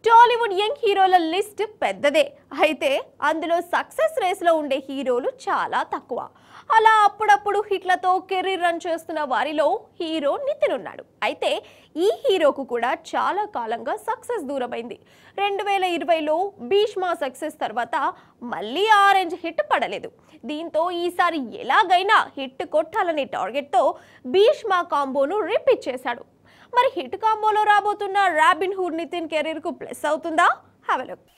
Tollywood young హీరోల list పెద్దదే. అయితే అందులో సక్సెస్ రేస్లో ఉండే హీరోలు చాలా తక్కువ. అలా అప్పుడప్పుడు హిట్లతో కెరీర్ రన్ చేస్తున్న వారిలో హీరో నితిన్ ఉన్నాడు. అయితే ఈ హీరోకు కూడా చాలా కాలంగా సక్సెస్ దూరమైంది. 2020లో భీష్మ సక్సెస్ తర్వాత మళ్ళీ ఆరెంజ్ హిట్ పడలేదు. దీంతో ఈసారి ఎలాగైనా హిట్ కొట్టాలనే టార్గెట్తో భీష్మ కాంబోను రిపీట్ చేశాడు. మరి హిట్ కాంబోలో రాబోతున్న రాబిన్ హుడ్ నితిన్ కెరీర్ కు ప్లస్ అవుతుందా?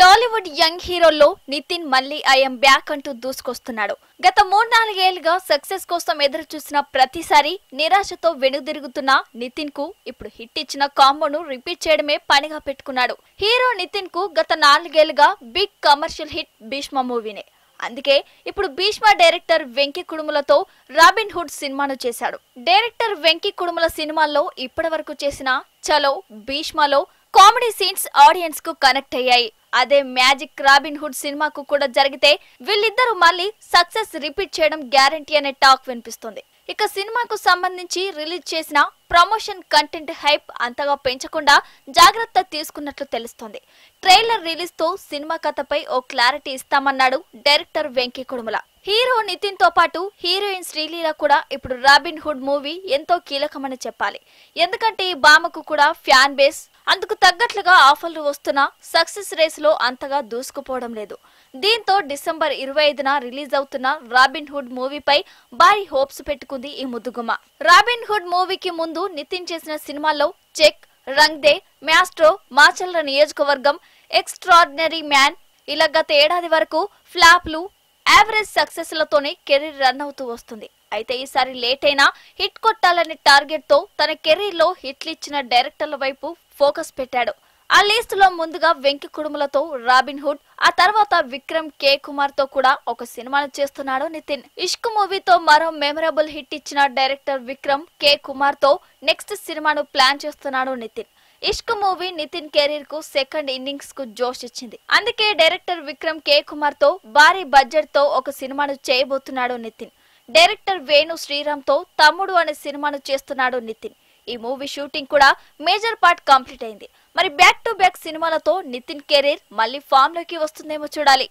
టాలీవుడ్ యంగ్ హీరోల్లో నితిన్ మళ్ళీ ఐఎం బ్యాక్ అంటూ దూసుకొస్తున్నాడు. గత 3-4 ఏళ్లుగా సక్సెస్ కోసం ఎదురు చూసిన ప్రతిసారి నిరాశతో వెనుదిరుగుతున్న నితిన్ కు ఇప్పుడు హిట్ ఇచ్చిన కాంబోను రిపీట్ చేయడమే పనిగా పెట్టుకున్నాడు. హీరో నితిన్ కు గత 4 ఏళ్లుగా బిగ్ కమర్షియల్ హిట్ భీష్మ మూవీనే. అందుకే ఇప్పుడు భీష్మ డైరెక్టర్ వెంకీ కుడుములతో రాబిన్ హుడ్ సినిమాను చేశాడు. డైరెక్టర్ వెంకీ కుడుముల సినిమాల్లో ఇప్పటి వరకు చేసిన చలో, భీష్మలో కామెడీ సీన్స్ ఆడియన్స్ కు కనెక్ట్ అయ్యాయి. అదే మ్యాజిక్ రాబిన్ హుడ్ సినిమాకు కూడా జరిగితే వీళ్ళిద్దరూ మళ్ళీ సక్సెస్ రిపీట్ చేయడం గ్యారంటీ అనే టాక్ వినిపిస్తుంది. ఇక సినిమాకు సంబంధించి రిలీజ్ చేసిన ప్రమోషన్ కంటెంట్ హైప్ అంతగా పెంచకుండా జాగ్రత్త తీసుకున్నట్లు తెలుస్తోంది. ట్రైలర్ రిలీజ్ తో సినిమా కథపై ఓ క్లారిటీ ఇస్తామన్నాడు డైరెక్టర్ వెంకీ కుడుముల. హీరో నితిన్ తో పాటు హీరోయిన్ శ్రీలీల కూడా ఇప్పుడు రాబిన్ హుడ్ మూవీ ఎంతో కీలకమని చెప్పాలి. ఎందుకంటే ఈ భామకు కూడా ఫ్యాన్ బేస్, అందుకు తగ్గట్లుగా ఆఫర్లు వస్తున్నా సక్సెస్ రేస్ లో అంతగా దూసుకుపోవడం లేదు. దీంతో డిసెంబర్ 25న రిలీజ్ అవుతున్న రాబిన్ హుడ్ మూవీపై భారీ హోప్స్ పెట్టుకుంది ఈ ముద్దుగుమ్మ. రాబిన్ హుడ్ మూవీకి ముందు నితిన్ చేసిన సినిమాల్లో Check, Rang De, Maestro, Macherla Niyojakavargam, Extraordinary Man ఇలా గత ఏడాది వరకు ఫ్లాప్లు, యావరేజ్ సక్సెస్ లతోనే కెరీర్ రన్ అవుతూ వస్తుంది. అయితే ఈసారి లేట్ అయినా హిట్ కొట్టాలనే టార్గెట్ తో తన కెరీర్ లో హిట్లు ఇచ్చిన డైరెక్టర్ల వైపు ఫోకస్ పెట్టాడు. ఆ లిస్ట్ లో ముందుగా వెంకీ కుడుములతో రాబిన్ హుడ్, ఆ తర్వాత విక్రమ్ కే కుమార్ తో కూడా ఒక సినిమాను చేస్తున్నాడు నితిన్. ఇష్క్ మూవీతో మరో మెమరబుల్ హిట్ ఇచ్చిన డైరెక్టర్ విక్రమ్ కే కుమార్ తో నెక్స్ట్ సినిమాను ప్లాన్ చేస్తున్నాడు నితిన్. ఇష్క్ మూవీ నితిన్ కెరీర్ కు సెకండ్ ఇన్నింగ్స్ కు జోష్ ఇచ్చింది. అందుకే డైరెక్టర్ విక్రమ్ కే కుమార్ తో భారీ బడ్జెట్ తో ఒక సినిమాను చేయబోతున్నాడు నితిన్. డైరెక్టర్ వేణు శ్రీరామ్ తో తమ్ముడు అనే సినిమాను చేస్తున్నాడు నితిన్. ఈ మూవీ షూటింగ్ కూడా మేజర్ పార్ట్ కంప్లీట్ అయింది. మరి బ్యాక్ టు బ్యాక్ సినిమాలతో నితిన్ కెరీర్ మళ్ళీ ఫామ్ లోకి వస్తుందేమో చూడాలి.